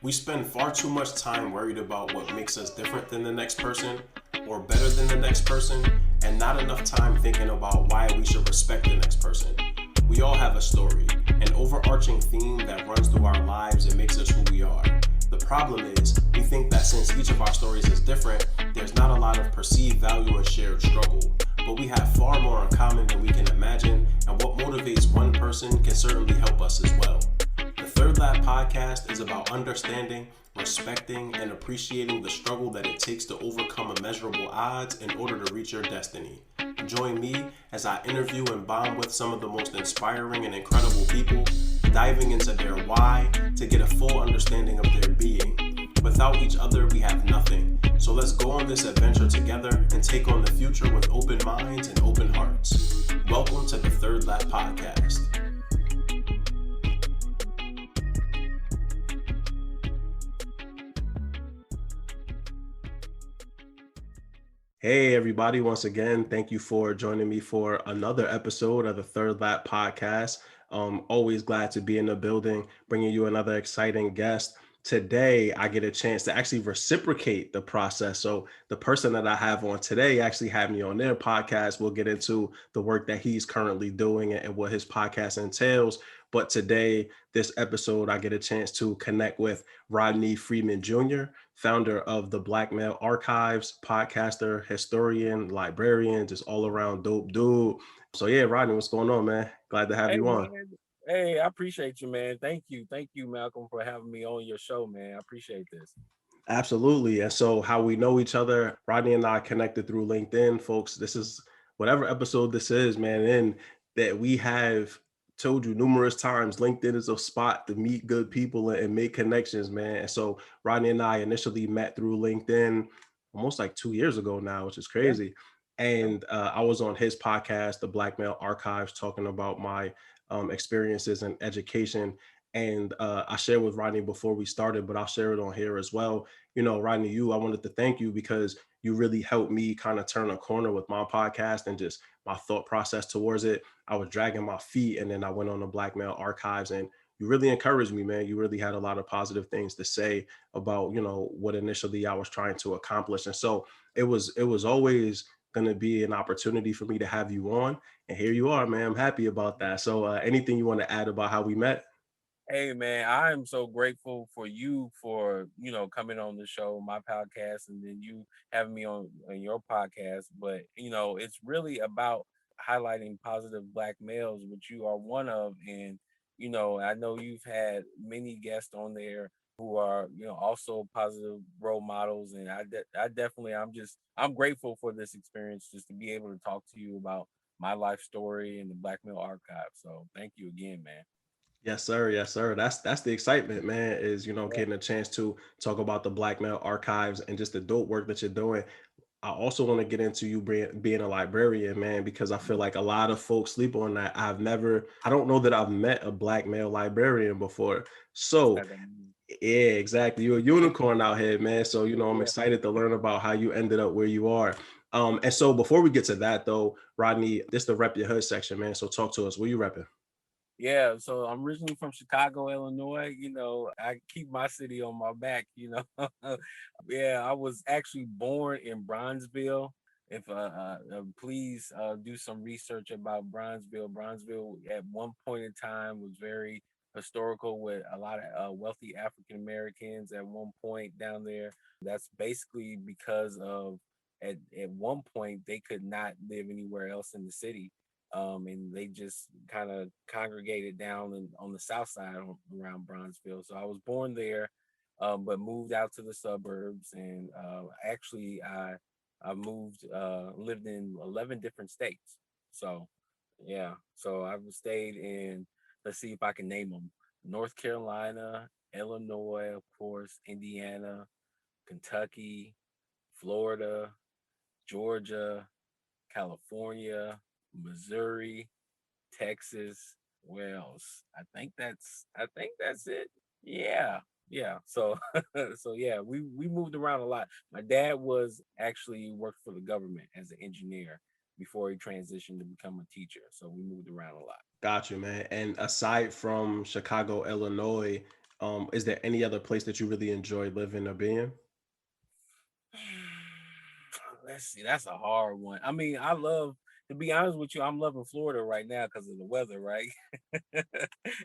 We spend far too much time worried about what makes us different than the next person or better than the next person, and not enough time thinking about why we should respect the next person. We all have a story, an overarching theme that runs through our lives and makes us who we are. The problem is, we think that since each of our stories is different, there's not a lot of perceived value and shared struggle. But we have far more in common than we can imagine, and what motivates one person can certainly help us as well. The Third Lap podcast is about understanding, respecting, and appreciating the struggle that it takes to overcome immeasurable odds in order to reach your destiny. Join me as I interview and bond with some of the most inspiring and incredible people, diving into their why to get a full understanding of their being. Without each other, we have nothing. So let's go on this adventure together and take on the future with open minds and open hearts. Welcome to the Third Lap podcast. Hey, everybody, once again, thank you for joining me for another episode of the Third Lap podcast. Always glad to be in the building, bringing you another exciting guest. Today, I get a chance to actually reciprocate the process. So the person that I have on today actually had me on their podcast. We'll get into the work that he's currently doing and what his podcast entails. But today, this episode, I get a chance to connect with Rodney Freeman Jr., founder of the Black Male Archives, podcaster, historian, librarian, just all around dope dude. So yeah, Rodney, what's going on, man? Glad to have Hey you on. man, hey, I appreciate you, man. Thank you, Malcolm, for having me on your show, man. I appreciate this. Absolutely. And so how we know each other, Rodney and I connected through LinkedIn, folks. This is whatever episode this is, man, and that we have told you numerous times, LinkedIn is a spot to meet good people and make connections, man. And so Rodney and I initially met through LinkedIn almost like 2 years ago now, which is Yeah, crazy. yeah, And I was on his podcast, The Black Male Archives, talking about my experiences in education. And I shared with Rodney before we started, but I'll share it on here as well. Rodney, I wanted to thank you because you really helped me kind of turn a corner with my podcast and just my thought process towards it. I was dragging my feet and then I went on the Black Male Archives and you really encouraged me, man. You really had a lot of positive things to say about, what initially I was trying to accomplish. And so it was always going to be an opportunity for me to have you on. And here you are, man. I'm happy about that. So anything you want to add about how we met? Hey man, I am so grateful for you for coming on the show, my podcast, and then you having me on your podcast. But it's really about highlighting positive black males, which you are one of. And I know you've had many guests on there who are also positive role models, and I definitely I'm grateful for this experience just to be able to talk to you about my life story and the Black Male Archive. So thank you again, man. Yes, sir. Yes, sir. That's the excitement, man, is Yeah. getting a chance to talk about the Black Male Archives and just the dope work that you're doing. I also want to get into you being a librarian, man, because I feel like a lot of folks sleep on that. I don't know that I've met a Black male librarian before. So, yeah, exactly. You're a unicorn out here, man. So, I'm Yeah. excited to learn about how you ended up where you are. And so before we get to that though, Rodney, this the rep your hood section, man. So talk to us. Where you repping? Yeah, so I'm originally from Chicago, Illinois. I keep my city on my back. Yeah, I was actually born in Bronzeville. If please do some research about Bronzeville. Bronzeville at one point in time was very historical with a lot of wealthy African Americans at one point down there. That's basically because of at one point they could not live anywhere else in the city, and they just kind of congregated down on the south side around Bronzeville. So I was born there, but moved out to the suburbs, and actually I moved lived in 11 different states. So yeah, so I've stayed in. Let's see if I can name them: North Carolina, Illinois, of course, Indiana, Kentucky, Florida, Georgia, California, Missouri, Texas. Where else? I think that's it. Yeah. Yeah. So so yeah, we moved around a lot. My dad was actually worked for the government as an engineer before he transitioned to become a teacher. So we moved around a lot. Got you, man. And aside from Chicago, Illinois, Is there any other place that you really enjoy living or being? Let's see, that's a hard one. I mean, I love to be honest with you, I'm loving Florida right now because of the weather, right?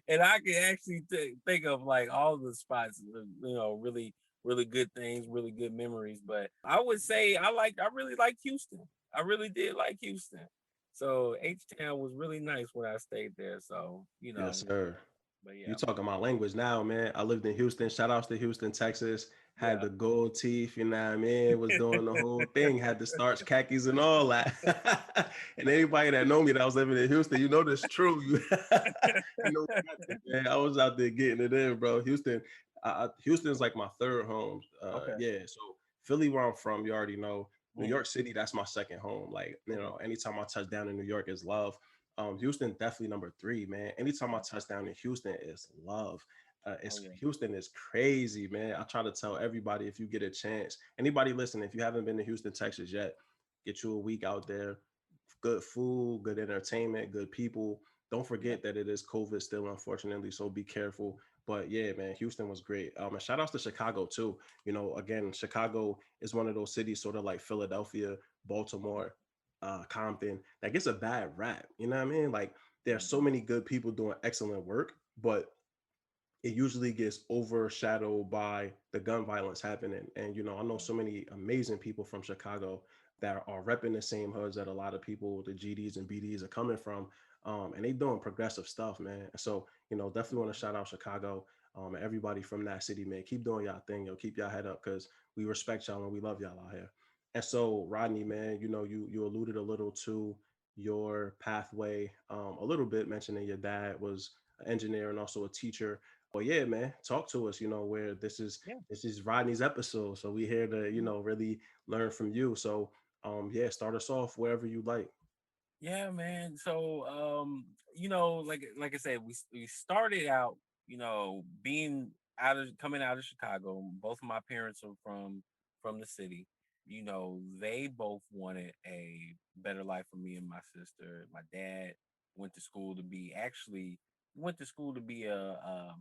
And I can actually think of like all the spots, really, really good things, really good memories. But I would say I really like Houston. I really did like Houston. So H Town was really nice when I stayed there. So, Yes, sir. but You yeah, talking my language now, man. I lived in Houston. Shout outs to Houston, Texas. Had yeah. the gold teeth, you know what I mean? Was doing the whole thing. Had the starch khakis and all that. And anybody that know me that was living in Houston, you know this true. You know, man, I was out there getting it in, bro. Houston's like my third home. Okay. Yeah. So Philly, where I'm from, you already know. New Mhm. York City, that's my second home. Like, Okay. anytime I touch down in New York is love. Houston definitely number three, man. Anytime I Yeah. touch down in Houston, it's love. Oh It's yeah. Houston is crazy, man. I try to tell everybody if you get a chance, anybody listening, if you haven't been to Houston, Texas yet, get you a week out there. Good food, good entertainment, good people. Don't Yeah. forget that it is COVID still, unfortunately. So be careful. But yeah, man, Houston was great. And shout outs to Chicago too. Again, Chicago is one of those cities, sort of like Philadelphia, Mhm. Baltimore, Compton, that gets a bad rap. You know what I mean? Like there's so Mhm. many good people doing excellent work, but it usually gets overshadowed by the gun violence happening. And I know Yeah. so many amazing people from Chicago that are repping the same hoods that a lot of people, the GDs and BDs, are coming from. And they doing progressive stuff, man. So, definitely want to Mhm. shout out Chicago, and everybody from that city, man. Keep doing y'all thing, keep y'all head up because we respect y'all and we love y'all out here. And so, Rodney, man, you alluded a little to your pathway, a little bit, mentioning your dad was an engineer and also a teacher. But yeah, man, talk to us. Where Yeah. this is Rodney's episode, so we here to Mhm. really learn from you. So yeah, start us off wherever you like. Yeah, man. So, like I said, we started out, being out of coming out of Chicago. Both of my parents are from the city. They both wanted a better life for me and my sister. My dad went to school to be actually went to school to be a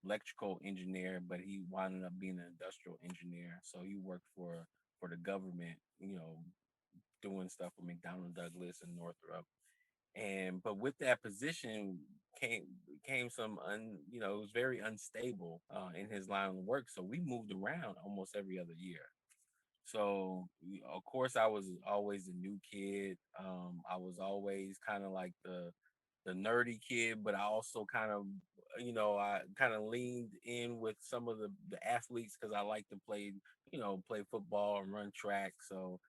electrical engineer, but he wound up being an industrial engineer. So he worked for the government, doing stuff with McDonnell Douglas and Northrop. And but with that position came came some it was very unstable in his line of work. So we moved around almost every other year. So of course I was always a new kid. I was always kind of like the nerdy kid, but I also kind of I kind of leaned in with some of the athletes because I like to play football and run track. So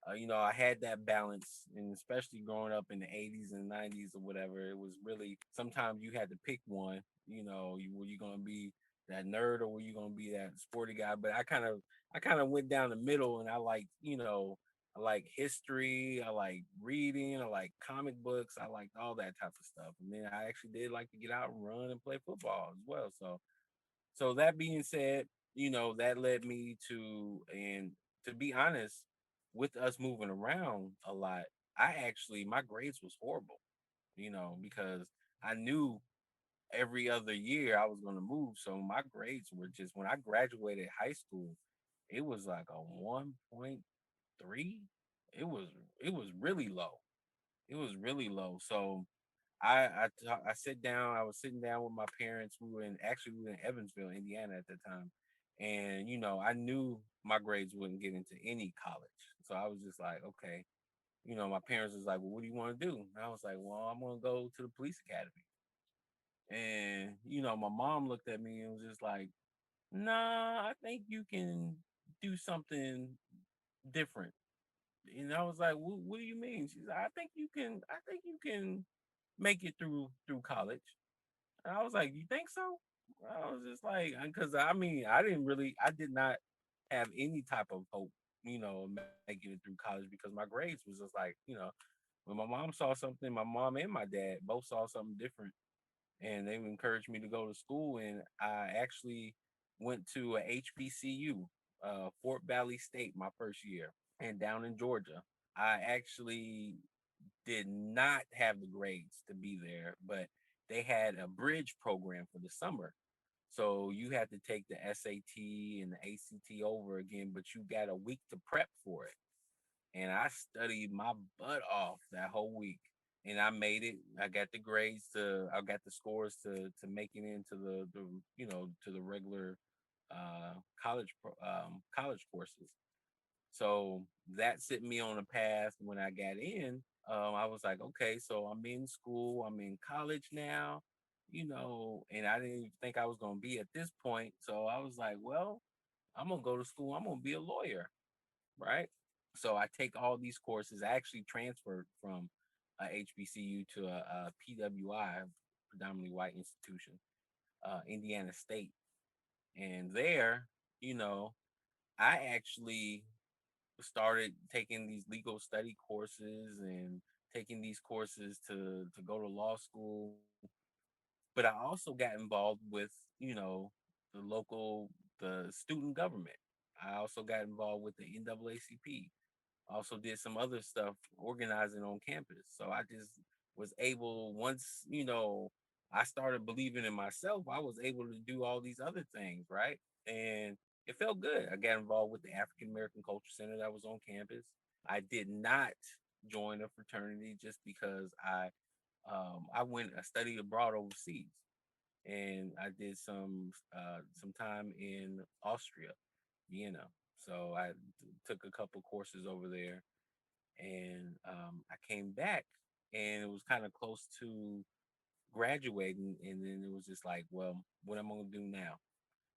I had that balance, and especially growing up in the 80s and 90s or whatever, it was really sometimes you had to pick one. Were you gonna be that nerd or were you gonna be that sporty guy? But I kind of went down the middle, and I like history, I like reading, I like comic books, I liked all that type of stuff. And then I actually did like to get out and run and play football as well. So that being said, that led me and to be honest, with us moving around a lot, my grades was horrible, because I knew every other year I was going to move. So my grades were just, when I graduated high school, it was like a 1.3. It was, it was really low. It was really low. So I sit down. I was sitting down with my parents. We were in Evansville, Indiana at the time, and I knew my grades wouldn't get into any college. So I was just like, okay. My parents was like, well, what do you want to do? And I was like, well, I'm gonna go to the police academy. And my mom looked at me and was just like, nah, I think you can do something different. And I was like, what do you mean? She's like, I think you can make it through college. And I was like, "You think so?" I was just like, because I mean, I did not have any type of hope, making it through college because my grades was just like, when my mom saw something, my mom and my dad both saw something different, and they encouraged me to go to school, and I actually went to a HBCU, Fort Valley State, my first year, and down in Georgia. I actually did not have the grades to be there, but they had a bridge program for the summer. So you had to take the SAT and the ACT over again, but you got a week to prep for it. And I studied my butt off that whole week. And I made it. I got the grades to I got the scores to make it into the to the regular college courses. So that set me on a path when I got in. I was like, okay, so I'm in school, I'm in college now, and I didn't even think I was going to be at this point. So I was like, well, I'm going to go to school, I'm going to be a lawyer, right? So I take all these courses. I actually transferred from a HBCU to a PWI, predominantly white institution, Indiana State. And there, you know, I actually started taking these legal study courses and taking these courses to go to law school. But I also got involved with, the local the student government. I also got involved with the NAACP. Also did some other stuff organizing on campus. So I just was able once, I started believing in myself, I was able to do all these other things, right? And it felt good. I got involved with the African American Culture Center that was on campus. I did not join a fraternity just because I studied abroad overseas, and I did some time in Austria, Vienna. So I took a couple courses over there, and I came back, and it was kind of close to graduating, and then it was just like, well, what am I gonna do now?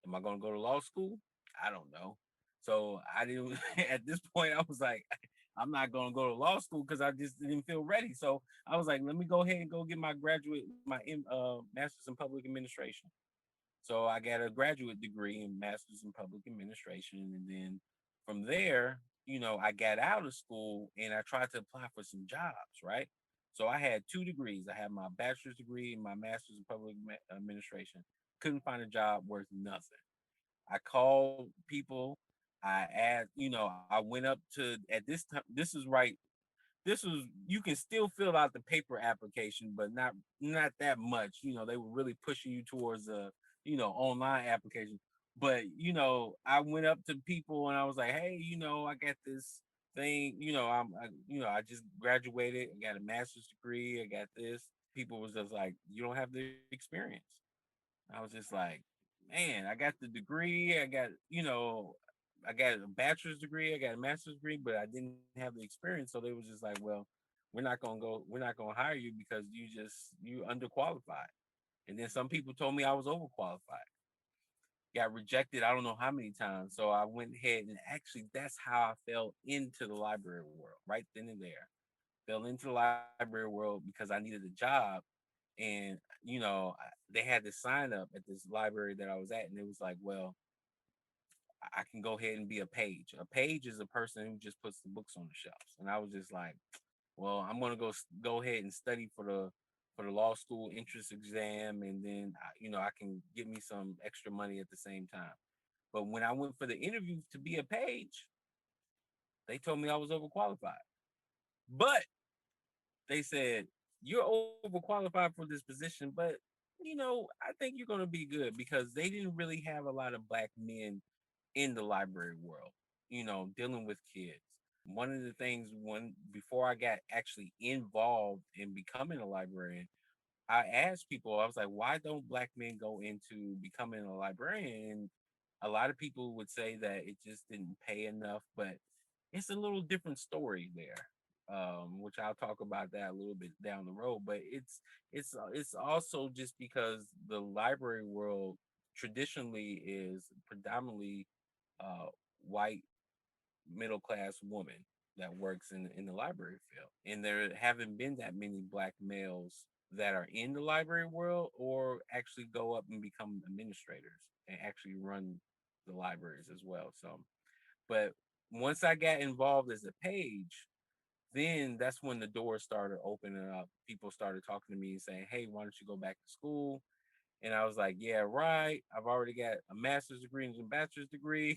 Am I gonna go to law school? I don't know. So I didn't. At this point, I was like, I'm not gonna go to law school because I just didn't feel ready. So I was like, let me go ahead and go get my master's in public administration. So I got a graduate degree in master's in public administration, and then from there, I got out of school and I tried to apply for some jobs, right? So I had two degrees. I had my bachelor's degree and my master's in administration. Couldn't find a job worth nothing. I called people. I asked, I went up to at this time. This is right. This was you can still fill out the paper application, but not that much. They were really pushing you towards a online application. But I went up to people and I was like, hey, I got this thing. I just graduated. I got a master's degree. I got this. People was just like, you don't have the experience. I was just like, man, I got the degree. I got a bachelor's degree. I got a master's degree, but I didn't have the experience. So they was just like, well, we're not gonna hire you because you underqualified. And then some people told me I was overqualified. Got rejected. I don't know how many times. So I went ahead and actually that's how I fell into the library world right then and there. Fell into the library world because I needed a job, and they had to sign up at this library that I was at, and it was like, well, I can go ahead and be a page. A page is a person who just puts the books on the shelves, and I was just like, well, I'm gonna go ahead and study for the law school entrance exam, and then I can get me some extra money at the same time. But when I went for the interview to be a page, they told me I was overqualified. But they said you're overqualified for this position, but I think you're gonna be good because they didn't really have a lot of black men in the library world, dealing with kids. One of the things when before I got actually involved in becoming a librarian, I asked people, I was like, why don't black men go into becoming a librarian? And a lot of people would say that it just didn't pay enough, but it's a little different story there. Which I'll talk about that a little bit down the road. But it's also just because the library world traditionally is predominantly uh, white middle class woman that works in the library field, and there haven't been that many black males that are in the library world or actually go up and become administrators and actually run the libraries as well. So, but once I got involved as a page, then that's when the doors started opening up. People started talking to me and saying, hey, why don't you go back to school? And I was like, yeah, right. I've already got a master's degree and a bachelor's degree.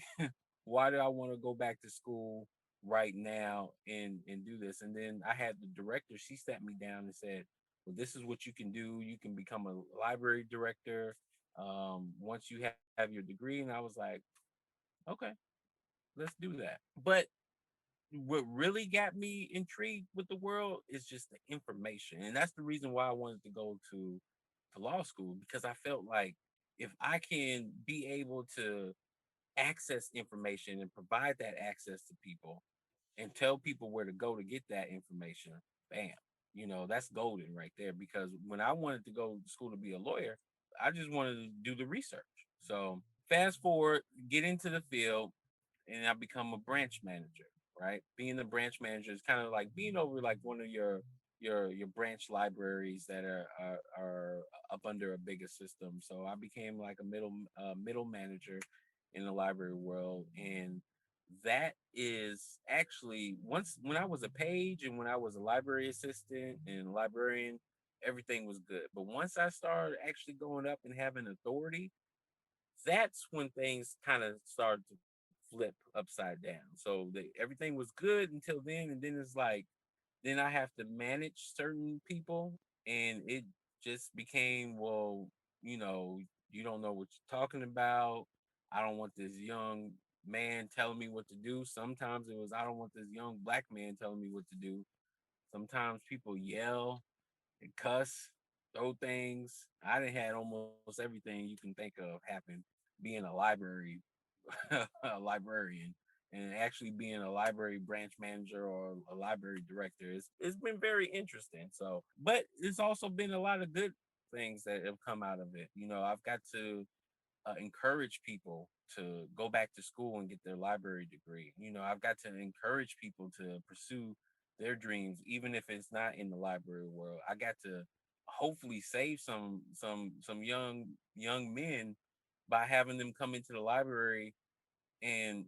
Why do I want to go back to school right now and do this? And then I had the director, she sat me down and said, well, this is what you can do. You can become a library director. once you have your degree. And I was like, okay, let's do that. But what really got me intrigued with the world is just the information, and that's the reason why I wanted to go to law school, because I felt like if I can be able to access information and provide that access to people and tell people where to go to get that information, bam, that's golden right there. Because when I wanted to go to school to be a lawyer, I just wanted to do the research. So fast forward, get into the field, and I become a branch manager. Right, being a branch manager is kind of like being over like one of your branch libraries that are up under a bigger system. So I became like a middle manager in the library world, and that is actually, once when I was a page and when I was a library assistant and librarian, everything was good. But once I started actually going up and having authority, that's when things kind of started to flip upside down. So everything was good until then, and then it's like, then I have to manage certain people, and it just became, well, you know, you don't know what you're talking about. I don't want this young man telling me what to do. Sometimes it was, I don't want this young black man telling me what to do. Sometimes people yell and cuss, throw things. I done had almost everything you can think of happen being a library a librarian, and actually being a library branch manager or a library director. It's been very interesting. So, but it's also been a lot of good things that have come out of it. I've got to encourage people to go back to school and get their library degree. I've got to encourage people to pursue their dreams, even if it's not in the library world. I got to hopefully save some young men by having them come into the library and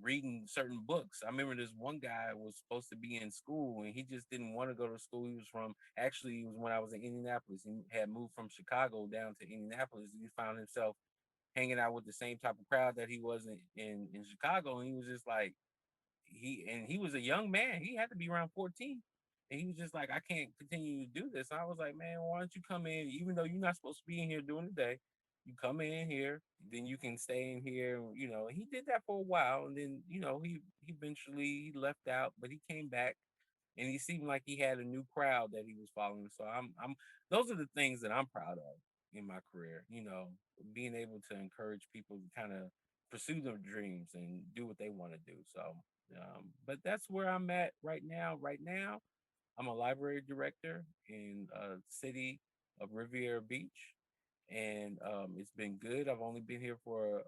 reading certain books. I remember this one guy was supposed to be in school and he just didn't want to go to school. He was from, actually, it was when I was in Indianapolis. He had moved from Chicago down to Indianapolis. He found himself hanging out with the same type of crowd that he was in Chicago. And he was just like, he was a young man. He had to be around 14. And he was just like, I can't continue to do this. And I was like, man, why don't you come in, even though you're not supposed to be in here during the day? You come in here, then you can stay in here. He did that for a while, and then he eventually he left out, but he came back, and he seemed like he had a new crowd that he was following. So I'm those are the things that I'm proud of in my career. Being able to encourage people to kind of pursue their dreams and do what they want to do. So, but that's where I'm at right now. Right now, I'm a library director in a city of Riviera Beach, and it's been good. I've only been here for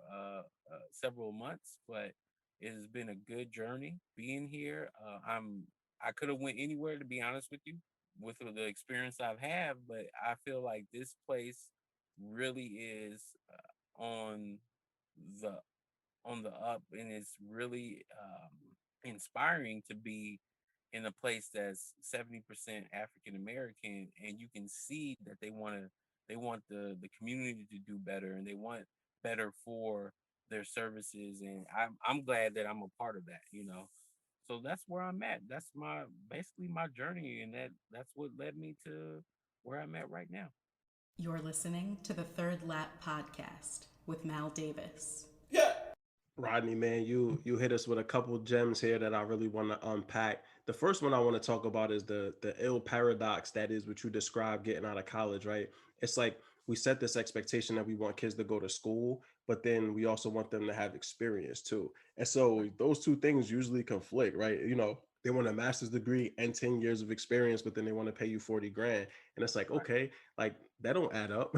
several months, but it has been a good journey being here. I could have went anywhere, to be honest with you, with the experience I've had, but I feel like this place really is on the on the up, and it's really inspiring to be in a place that's 70% African American, and you can see that they want the community to do better, and they want better for their services, and I'm glad that I'm a part of that. So that's where I'm at. That's my basically my journey, and that's what led me to where I'm at right now. You're listening to the Third Lap Podcast with Mal Davis. Yeah. Rodney, man, you hit us with a couple gems here that I really want to unpack. The first one I want to talk about is the ill paradox that is what you described getting out of college, right? It's like we set this expectation that we want kids to go to school, but then we also want them to have experience too. And so those two things usually conflict, right? They want a master's degree and 10 years of experience, but then they want to pay you 40 grand. And it's like, Right. okay, like that don't add up.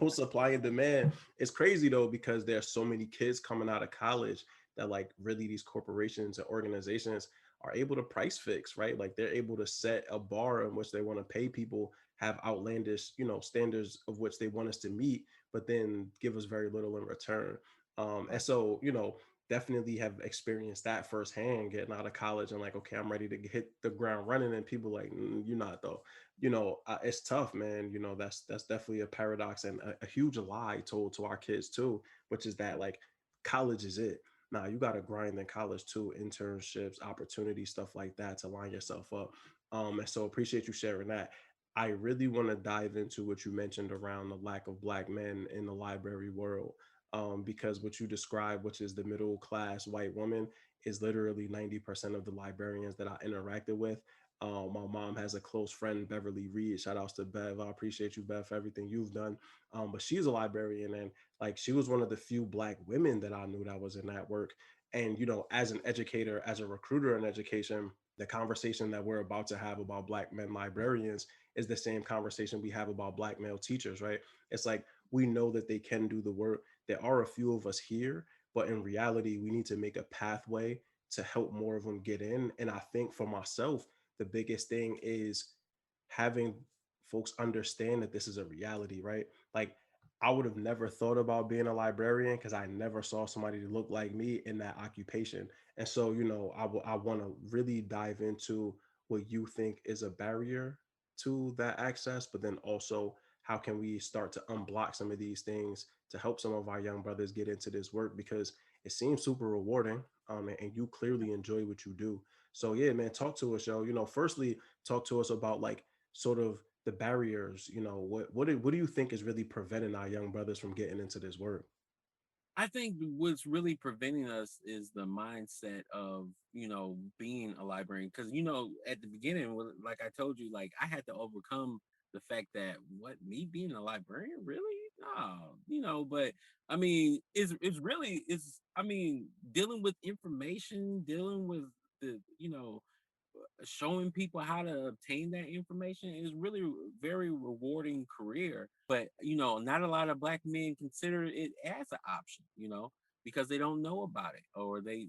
Supply and demand. It's crazy though, because there are so many kids coming out of college that like really these corporations and organizations are able to price fix, right? Like they're able to set a bar in which they want to pay people, have outlandish, standards of which they want us to meet, but then give us very little in return. And Right. so, definitely have experienced that firsthand getting out of college and like, okay, I'm ready to hit the ground running. And people like, you're not though. It's tough, man. That's definitely a paradox and a huge lie told to our kids too, which is that like college is it. Nah, you got to grind in college too, internships, opportunities, stuff like that to line yourself up. And so appreciate you sharing that. I really want to dive into what you mentioned around the lack of black men in the library world. Because what you described, which is the middle class white woman, is literally 90% of the librarians that I interacted with. My mom has a close friend, Beverly Reed. Shout outs to Bev. I appreciate you, Bev, for everything you've done. But she's a librarian, and like she was one of the few black women that I knew that was in that work. And as an educator, as a recruiter in education, the conversation that we're about to have about black men librarians is the same conversation we have about black male teachers, right? It's like we know that they can do the work. There are a few of us here, but in reality, we need to make a pathway to help more of them get in. And I think for myself, the biggest thing is having folks understand that this is a reality, right? Like I would have never thought about being a librarian because I never saw somebody to look like me in that occupation. And so, I want to really dive into what you think is a barrier to that access, but then also how can we start to unblock some of these things to help some of our young brothers get into this work because it seems super rewarding, and you clearly enjoy what you do. So yeah, man, talk to us, yo. Firstly, talk to us about like sort of the barriers. What do you think is really preventing our young brothers from getting into this work? I think what's really preventing us is the mindset of, being a librarian. Because, at the beginning, like I told you, like I had to overcome the fact that what me being a librarian, really? No, but I mean, it's really it's I mean, dealing with information, dealing with the, showing people how to obtain that information is really very rewarding career. But not a lot of black men consider it as an option, because they don't know about it, or they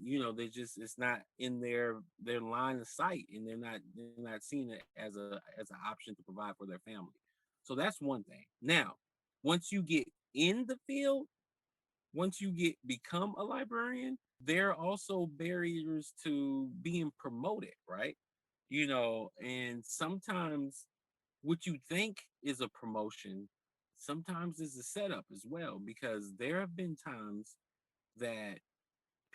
just, it's not in their line of sight, and they're not seeing it as an option to provide for their family. So that's one thing. Now, once you get in the field, once you get become a librarian, there are also barriers to being promoted, right? And sometimes what you think is a promotion sometimes is a setup as well, because there have been times that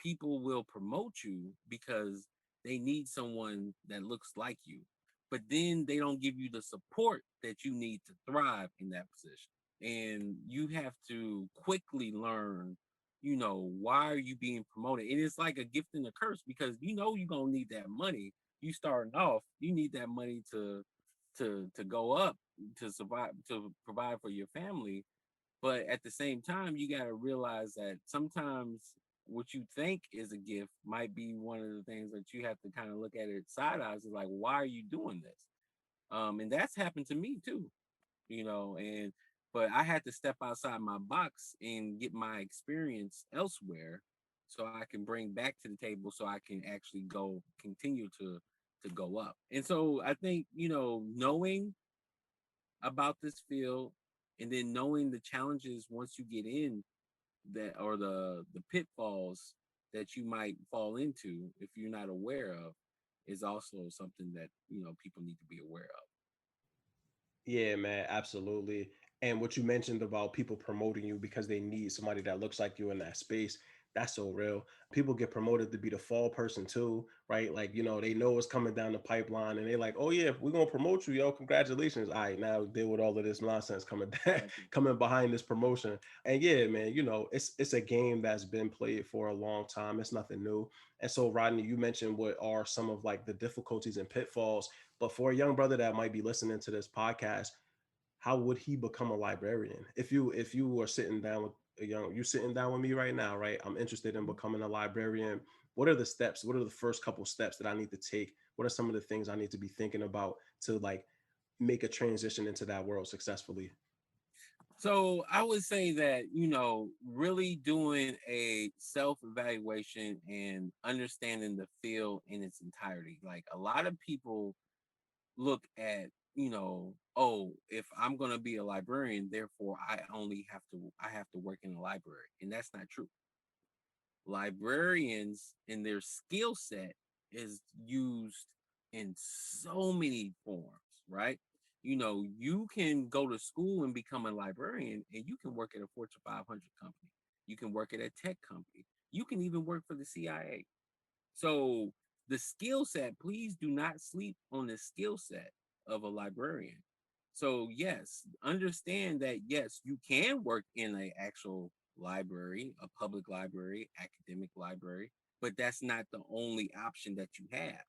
people will promote you because they need someone that looks like you, but then they don't give you the support that you need to thrive in that position. And you have to quickly learn, why are you being promoted? And it's like a gift and a curse, because you're gonna need that money. You starting off, you need that money to go up, to survive, to provide for your family. But at the same time, you got to realize that sometimes what you think is a gift might be one of the things that you have to kind of look at it side eyes, is like, why are you doing this? And that's happened to me too, and but I had to step outside my box and get my experience elsewhere so I can bring back to the table, so I can actually go continue to go up. And so I think, knowing about this field, and then knowing the challenges once you get in, that, or the pitfalls that you might fall into if you're not aware of, is also something that people need to be aware of. Yeah, man, absolutely. And what you mentioned about people promoting you because they need somebody that looks like you in that space, that's so real. People get promoted to be the fall person too, right? Like, they know it's coming down the pipeline and they like, oh yeah, we're gonna promote you, yo. Congratulations. All right, now deal with all of this nonsense coming down, Exactly. coming behind this promotion. And yeah, man, it's a game that's been played for a long time. It's nothing new. And so, Rodney, you mentioned what are some of like the difficulties and pitfalls, but for a young brother that might be listening to this podcast, how would he become a librarian? If you were sitting down with you sitting down with me right now, right? I'm interested in becoming a librarian. What are the steps? What are the first couple steps that I need to take? What are some of the things I need to be thinking about to like make a transition into that world successfully? So I would say that, really doing a self evaluation and understanding the field in its entirety. Like, a lot of people look at, oh, if I'm going to be a librarian, therefore I have to work in a library. And that's not true. Librarians and their skill set is used in so many forms, right? You can go to school and become a librarian, and you can work at a Fortune 500 company. You can work at a tech company. You can even work for the CIA. So the skill set, please do not sleep on the skill set of a librarian. So yes, understand that yes, you can work in a actual library, a public library, academic library, but that's not the only option that you have.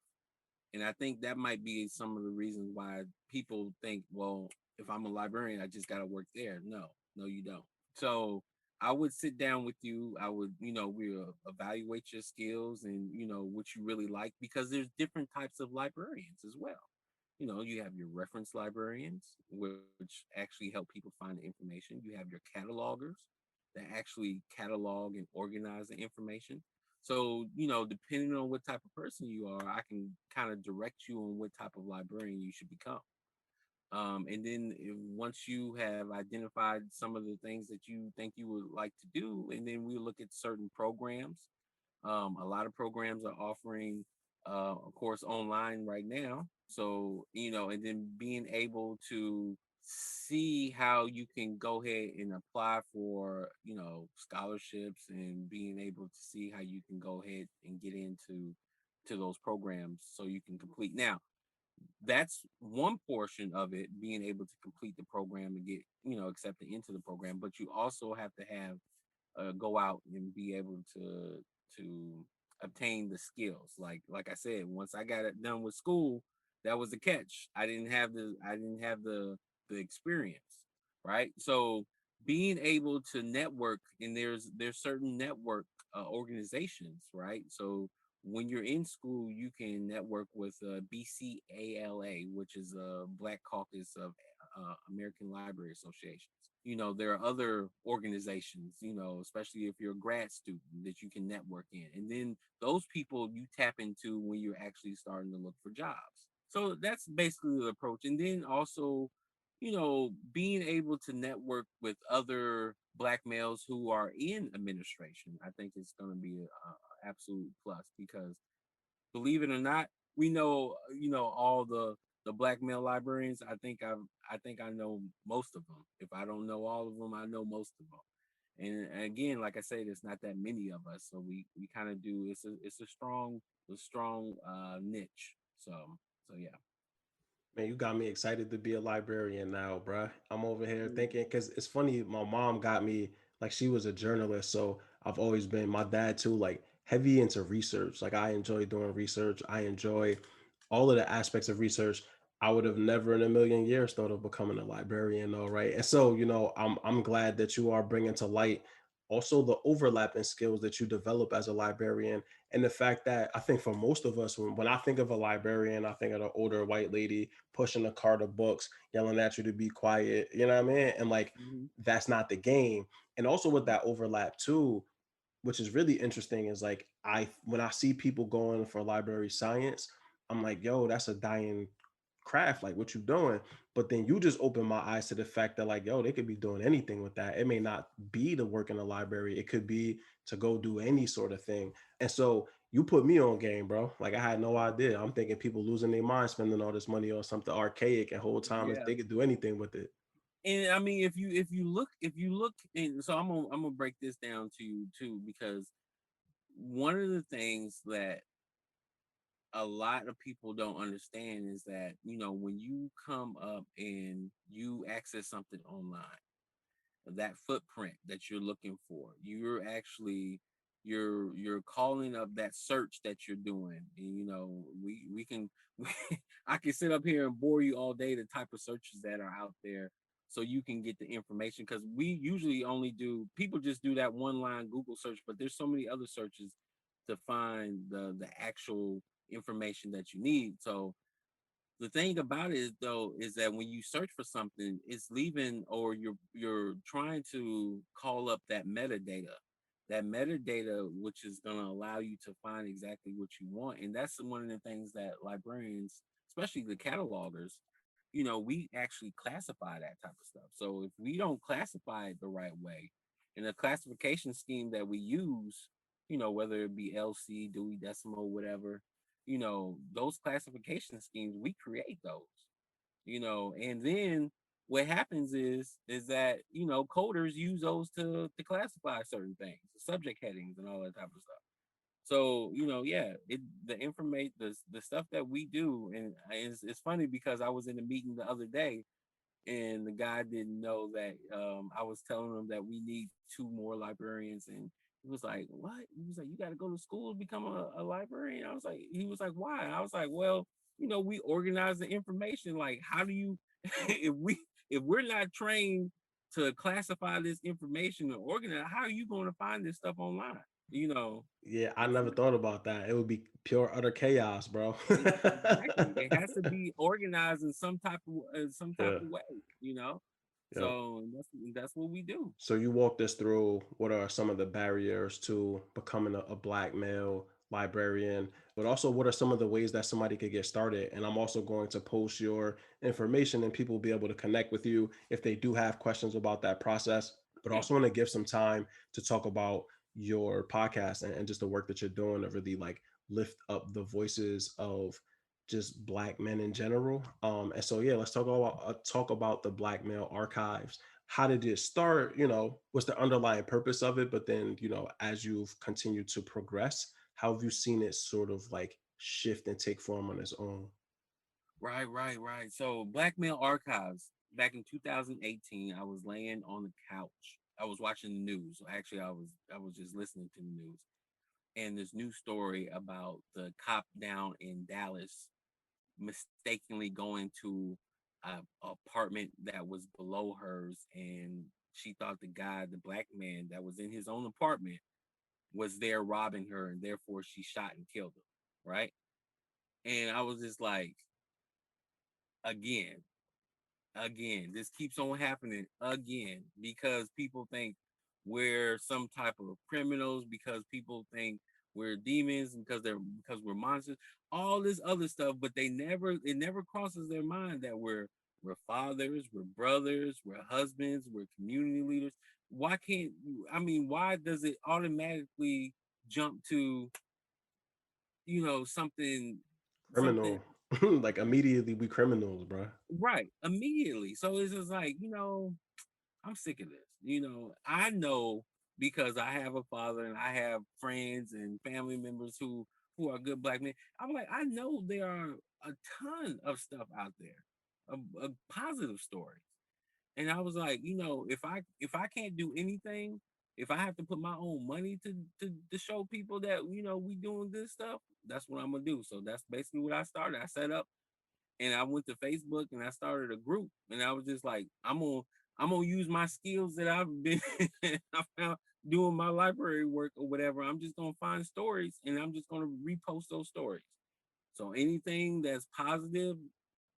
And I think that might be some of the reasons why people think, well, if I'm a librarian, I just got to work there. No, no, you don't. So I would sit down with you. I would, we evaluate your skills and, what you really like, because there's different types of librarians as well. You have your reference librarians, which actually help people find the information. You have your catalogers that actually catalog and organize the information. So, depending on what type of person you are, I can kind of direct you on what type of librarian you should become. And then once you have identified some of the things that you think you would like to do, and then we look at certain programs. A lot of programs are offering of course online right now. So, and then being able to see how you can go ahead and apply for, scholarships, and being able to see how you can go ahead and get into those programs so you can complete. Now, that's one portion of it, being able to complete the program and get, accepted into the program, but you also have to have go out and be able to obtain the skills. Like I said, once I got it done with school, that was the catch. I didn't have the experience, right? So being able to network, and there's certain network organizations, right? So when you're in school, you can network with BCALA, which is a Black Caucus of American Library Associations. There are other organizations, especially if you're a grad student, that you can network in. And then those people you tap into when you're actually starting to look for jobs. So that's basically the approach. And then also, being able to network with other Black males who are in administration, I think it's going to be a absolute plus, because believe it or not, we know, all the Black male librarians. I think I know most of them. If I don't know all of them, I know most of them. And again, like I said, there's not that many of us, so we kind of do. It's a strong niche. So yeah. Man, you got me excited to be a librarian now, bruh. I'm over here thinking, because it's funny, my mom got me, like, she was a journalist. So I've always been, my dad too, like, heavy into research. Like, I enjoy doing research. I enjoy all of the aspects of research. I would have never in a million years thought of becoming a librarian, though, right? And so, I'm glad that you are bringing to light also the overlapping skills that you develop as a librarian, and the fact that I think for most of us, when I think of a librarian, I think of an older white lady pushing a cart of books, yelling at you to be quiet. You know what I mean? And like, Mhm. that's not the game. And also with that overlap too, which is really interesting, is like, when I see people going for library science, I'm like, yo, that's a dying craft. Like, what you doing? But then you just open my eyes to the fact that, like, yo, they could be doing anything with that. It may not be to work in a library. It could be to go do any sort of thing. And so you put me on game, bro. Like, I had no idea. I'm thinking people losing their mind spending all this money on something archaic, and whole time Yeah. they could do anything with it. And I mean, if you look, and so I'm gonna break this down to you too, because one of the things that a lot of people don't understand is that, when you come up and you access something online, that footprint that you're looking for, you're calling up that search that you're doing. And we can I can sit up here and bore you all day the type of searches that are out there, so you can get the information, because we usually only do people just do that one line Google search, but there's so many other searches to find the actual information that you need. So the thing about it is, though, is that when you search for something, it's leaving, or you're trying to call up that metadata, which is going to allow you to find exactly what you want. And that's one of the things that librarians, especially the catalogers, we actually classify that type of stuff. So if we don't classify it the right way, in the classification scheme that we use, whether it be LC, Dewey Decimal, whatever, those classification schemes, we create those, and then what happens is that, coders use those to classify certain things, the subject headings and all that type of stuff. So, yeah, the information, the stuff that we do. And it's funny, because I was in a meeting the other day, and the guy didn't know that I was telling him that we need two more librarians, and he was like, "What?" He was like, "You got to go to school to become a librarian." I was like, he was like, "Why?" I was like, "Well, we organize the information. Like, how do you if we're not trained to classify this information and organize, how are you going to find this stuff online?" You know, Yeah, I it's never like, thought about that. It would be pure utter chaos, bro. exactly. It has to be organized in some type Yeah, of way, you know. yeah. So that's what we do. So you walked us through what are some of the barriers to becoming a black male librarian, but also what are some of the ways that somebody could get started. And I'm also going to post your information and people will be able to connect with you if they do have questions about that process. But Yeah. also want to give some time to talk about your podcast and just the work that you're doing to really like lift up the voices of just black men in general. And so yeah, let's talk about the Black Male Archives. How did it start? What's the underlying purpose of it? But then, as you've continued to progress, how have you seen it sort of like shift and take form on its own? Right, right, right. So Black Male Archives, back in 2018, I was laying on the couch. I was watching the news. Actually, I was just listening to the news. And this new story about the cop down in Dallas mistakenly going to a apartment that was below hers, and she thought the black man that was in his own apartment was there robbing her, and therefore she shot and killed him. Right. And I was just like, again, this keeps on happening again because people think we're some type of criminals, because people think we're demons, because we're monsters, all this other stuff, but it never crosses their mind that we're fathers, we're brothers, we're husbands, we're community leaders. Why can't why does it automatically jump to something Criminal. Like immediately we criminals, bro. right immediately? So it's just like, I'm sick of this. I know, because I have a father and I have friends and family members who are good black men. I'm like, I know there are a ton of stuff out there, of positive stories. And I was like, if I can't do anything, if I have to put my own money to show people that we doing good stuff, that's what I'm gonna do. So that's basically what I started. I set up and I went to Facebook and I started a group, and I was just like, I'm gonna use my skills that I've been I found doing my library work or whatever. I'm just gonna find stories and I'm just gonna repost those stories. So anything that's positive,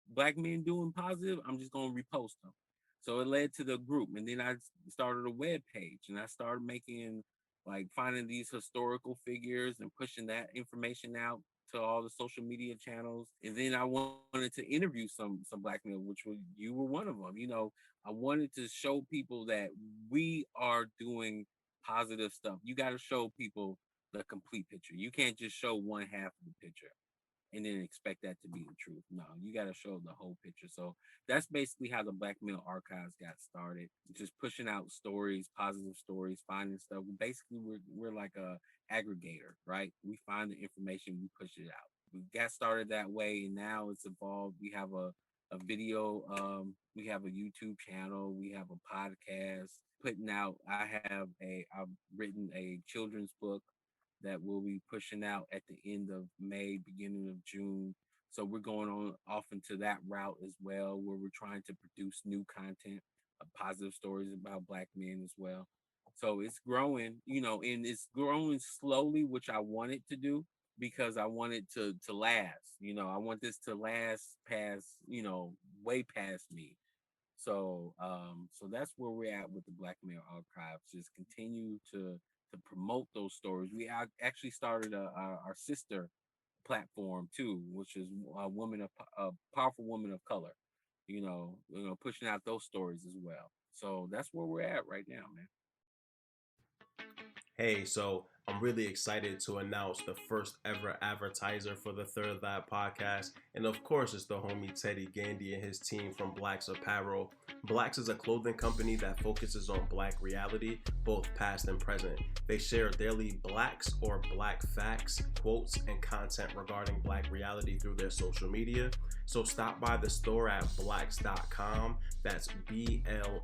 black men doing positive, I'm just gonna repost them. So it led to the group, and then I started a web page, and I started making like finding these historical figures and pushing that information out to all the social media channels. And then I wanted to interview some black men, you were one of them. I wanted to show people that we are doing positive stuff. You got to show people the complete picture. You can't just show one half of the picture and then expect that to be the truth. No, you got to show the whole picture. So that's basically how the Black Male Archives got started. Just pushing out stories, positive stories, finding stuff. Basically, we're like a aggregator, right? We find the information, we push it out. We got started that way, and now it's evolved. We have a video, we have a YouTube channel, we have a podcast putting out. I've written a children's book that we'll be pushing out at the end of May, beginning of June. So we're going on off into that route as well, where we're trying to produce new content, positive stories about black men as well. So it's growing, and it's growing slowly, which I want it to do because I want it to last. I want this to last past, way past me. So that's where we're at with the Black Male Archives. Just continue to promote those stories. We actually started our sister platform too, which is a powerful woman of color. Pushing out those stories as well. So that's where we're at right now, man. Hey, so I'm really excited to announce the first ever advertiser for the Third Lab podcast. And of course, it's the homie Teddy Gandy and his team from Blacks Apparel. Blacks is a clothing company that focuses on Black reality, both past and present. They share daily Blacks or Black facts, quotes, and content regarding Black reality through their social media. So stop by the store at blacks.com. That's BLACTS.com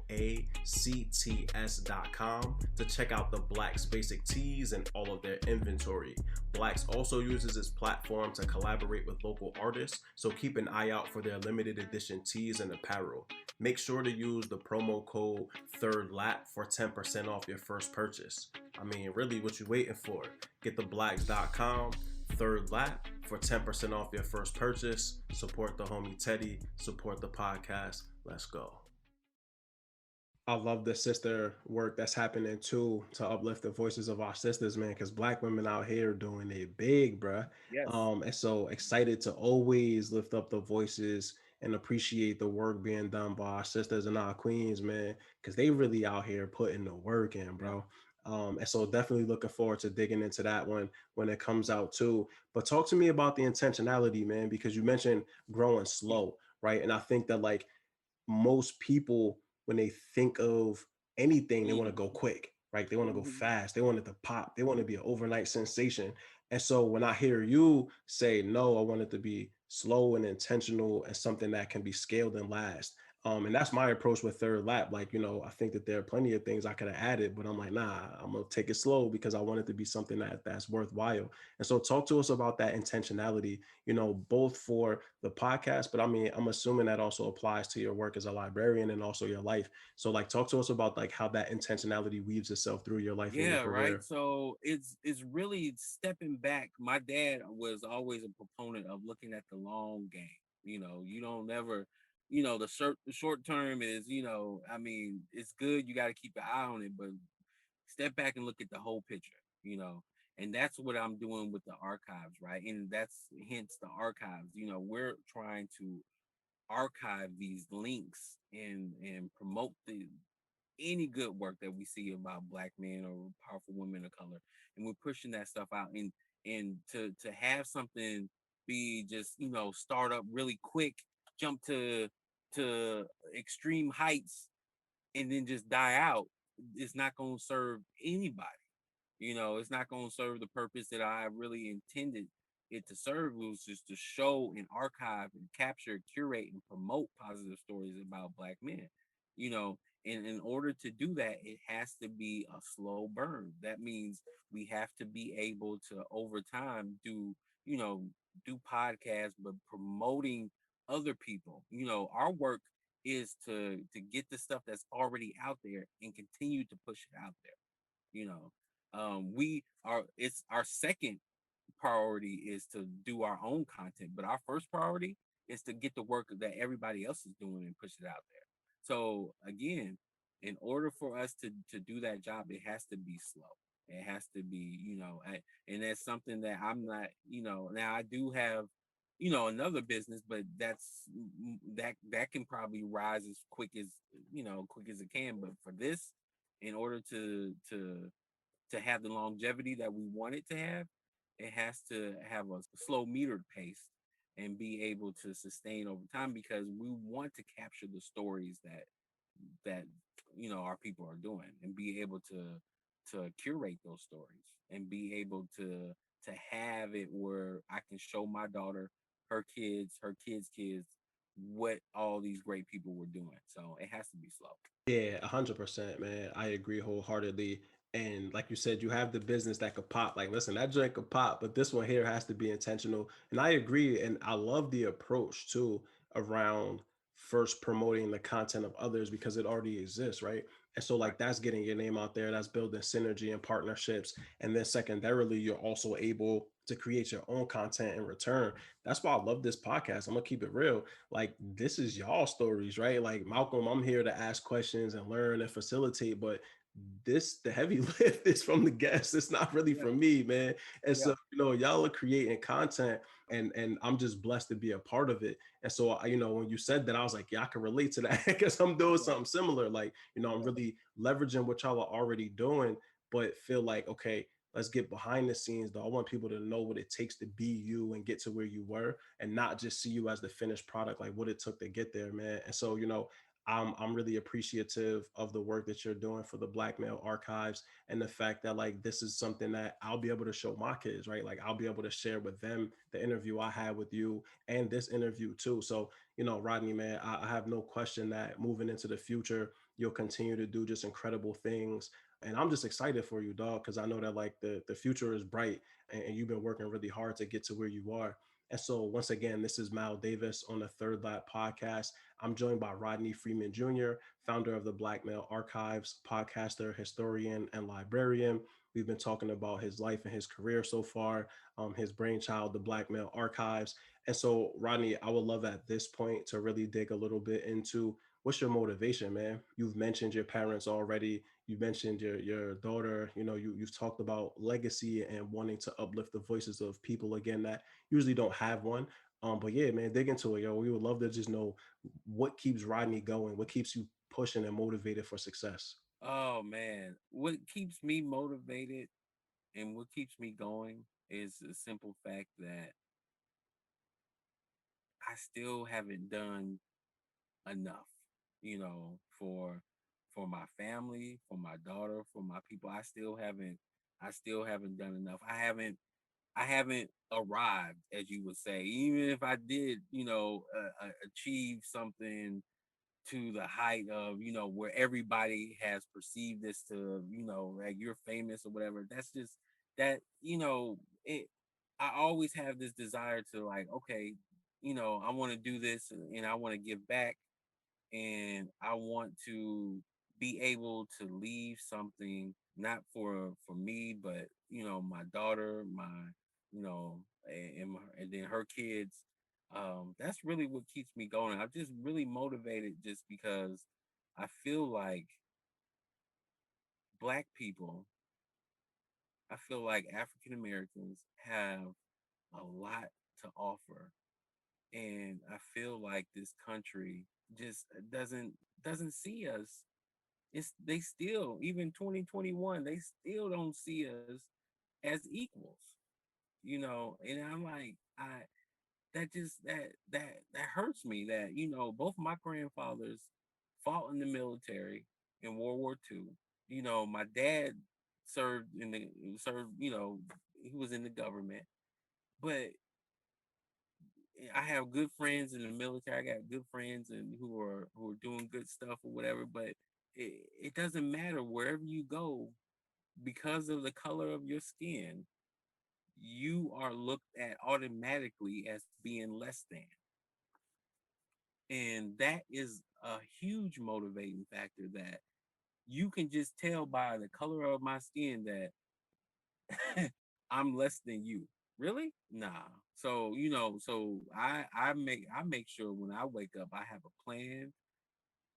to check out the Blacks basic tees and all of their inventory. Blacks also uses its platform to collaborate with local artists, so keep an eye out for their limited edition tees and apparel. Make sure to use the promo code THIRDLAP for 10% off your first purchase. I mean, really, what you waiting for? Get the blacks.com, Third Lap, for 10% off your first purchase. Support the homie Teddy, support the podcast. Let's go. I love the sister work that's happening too, to uplift the voices of our sisters, man, because Black women out here doing it big, bruh. Yes. And so excited to always lift up the voices and appreciate the work being done by our sisters and our queens, man, because they really out here putting the work in, bro. And so definitely looking forward to digging into that one when it comes out too. But talk to me about the intentionality, man, because you mentioned growing slow, right? And I think that like most people, when they think of anything, they want to go quick, right? They want to go fast. They want it to pop. They want to be an overnight sensation. And so when I hear you say, no, I want it to be slow and intentional and something that can be scaled and last. And that's my approach with Third Lap. Like, I think that there are plenty of things I could have added, but I'm like, nah, I'm gonna take it slow because I want it to be something that's worthwhile. And so talk to us about that intentionality, both for the podcast, but I mean, I'm assuming that also applies to your work as a librarian and also your life. So like, talk to us about like how that intentionality weaves itself through your life and your career. Right. So it's really stepping back. My dad was always a proponent of looking at the long game. You don't ever, the short term is, I mean, it's good. You got to keep an eye on it, but step back and look at the whole picture. And that's what I'm doing with the archives, right? And that's hence the archives. We're trying to archive these links and promote any good work that we see about Black men or powerful women of color, and we're pushing that stuff out. And to have something be just start up really quick, jump to extreme heights, and then just die out, it's not going to serve anybody. It's not going to serve the purpose that I really intended it to serve. It was just to show and archive and capture, curate, and promote positive stories about Black men. And in order to do that, it has to be a slow burn. That means we have to be able to, over time, do podcasts, but promoting other people. Our work is to get the stuff that's already out there and continue to push it out there. It's our second priority is to do our own content, but our first priority is to get the work that everybody else is doing and push it out there. So again, in order for us to do that job, it has to be slow. It has to be, and that's something that I'm not, now I do have, another business, but that can probably rise as quick as, quick as it can. But for this, in order to have the longevity that we want it to have, it has to have a slow metered pace and be able to sustain over time, because we want to capture the stories that our people are doing, and be able to curate those stories and be able to have it where I can show my daughter, her kids, her kids' kids, what all these great people were doing. So it has to be slow. Yeah, 100%, man. I agree wholeheartedly. And like you said, you have the business that could pop. Like, listen, that joint could pop, but this one here has to be intentional. And I agree. And I love the approach too around first promoting the content of others because it already exists, right? And so, like, that's getting your name out there, that's building synergy and partnerships. And then, secondarily, you're also able to create your own content in return. That's why I love this podcast. I'm gonna keep it real. Like, this is y'all stories, right? Like, Malcolm, I'm here to ask questions and learn and facilitate, but the heavy lift is from the guests. It's not really from me, man. And so, y'all are creating content, and I'm just blessed to be a part of it. And so, when you said that, I was like, yeah, I can relate to that because I'm doing something similar. Like, I'm really leveraging what y'all are already doing, but feel like, okay, let's get behind the scenes though. I want people to know what it takes to be you and get to where you were, and not just see you as the finished product, like what it took to get there, man. And so, I'm really appreciative of the work that you're doing for the Black Male Archives, and the fact that like this is something that I'll be able to show my kids, right? Like I'll be able to share with them the interview I had with you and this interview too. So, Rodney, man, I have no question that moving into the future, you'll continue to do just incredible things. And I'm just excited for you, dog, because I know that like the future is bright, and you've been working really hard to get to where you are. And so, once again, this is Mal Davis on the Third Lap podcast. I'm joined by Rodney Freeman Jr., founder of the Black Male Archives, podcaster, historian, and librarian. We've been talking about his life and his career so far, his brainchild, the Black Male Archives. And so, Rodney, I would love at this point to really dig a little bit into what's your motivation, man. You've mentioned your parents already. You mentioned your daughter. You've talked about legacy and wanting to uplift the voices of people again that usually don't have one. But yeah, man, dig into it, yo. We would love to just know what keeps Rodney going, what keeps you pushing and motivated for success. Oh man, what keeps me motivated and what keeps me going is the simple fact that I still haven't done enough, for my family, for my daughter, for my people. I still haven't done enough. I haven't arrived, as you would say. Even if I did, achieve something to the height of, where everybody has perceived this to, like you're famous or whatever. That's just that, it I always have this desire to like, okay, I want to do this and I want to give back and I want to be able to leave something not for me, but my daughter, my and then her kids. That's really what keeps me going. I'm just really motivated just because I feel like black people, I feel like African Americans have a lot to offer, and I feel like this country just doesn't see us. It's they still, even 2021, they still don't see us as equals, and I'm like, that hurts me that, both my grandfathers fought in the military in World War II. My dad served in the served, he was in the government, but I have good friends in the military. I got good friends and who are doing good stuff or whatever. But it doesn't matter wherever you go because of the color of your skin. You are looked at automatically as being less than, and that is a huge motivating factor. That you can just tell by the color of my skin that I'm less than you. Really? Nah. So I make sure when I wake up I have a plan,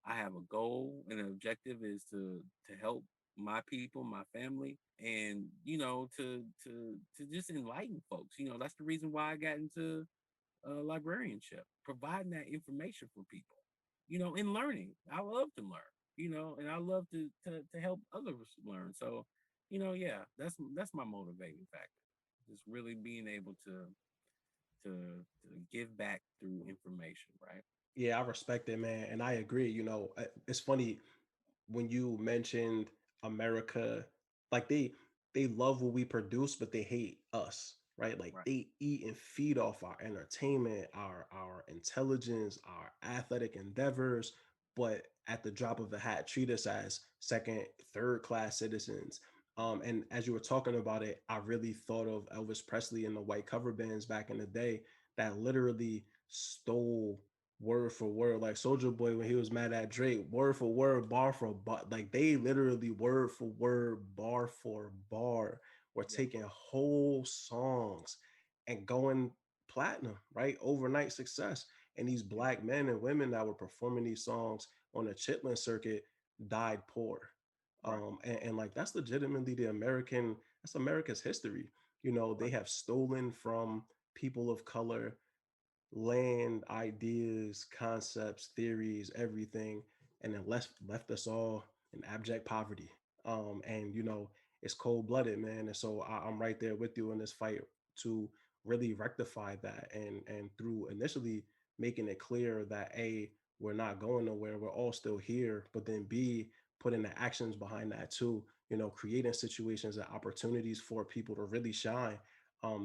I have a goal, and an objective is to help my people, my family, and to just enlighten folks. That's the reason why I got into librarianship, providing that information for people. In learning, I love to learn. And I love to help others learn. So, yeah, that's my motivating factor. Just really being able to give back through information, right? Yeah, I respect it, man, and I agree. It's funny when you mentioned America, like they love what we produce, but they hate us, right? Like Right. they eat and feed off our entertainment, our intelligence, our athletic endeavors, but at the drop of a hat, treat us as second, third class citizens. And as you were talking about it, I really thought of Elvis Presley and the white cover bands back in the day that literally stole word for word, like Soldier Boy when he was mad at Drake, word for word, bar for bar, like they literally word for word, bar for bar, were Yeah. taking whole songs and going platinum, right? Overnight success. And these Yeah. black men and women that were performing these songs on the Chitlin circuit died poor. Right. And like that's legitimately that's America's history. They Right. have stolen from people of color land, ideas, concepts, theories, everything, and then left us all in abject poverty. And it's cold-blooded, man. And so I'm right there with you in this fight to really rectify that, and through initially making it clear that A, we're not going nowhere, we're all still here, but then B, putting the actions behind that too, creating situations and opportunities for people to really shine,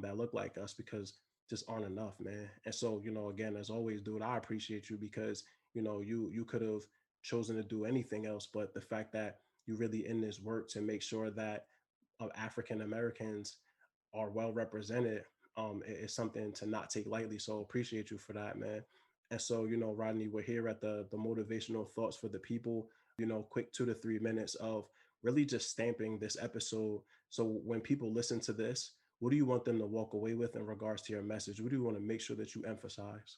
that look like us, because just aren't enough, man. And so, again, as always, dude, I appreciate you because, you could have chosen to do anything else, but the fact that you really in this work to make sure that African Americans are well represented, is something to not take lightly. So appreciate you for that, man. And so, Rodney, we're here at the motivational thoughts for the people. Quick 2 to 3 minutes of really just stamping this episode. So when people listen to this, what do you want them to walk away with in regards to your message? What do you want to make sure that you emphasize?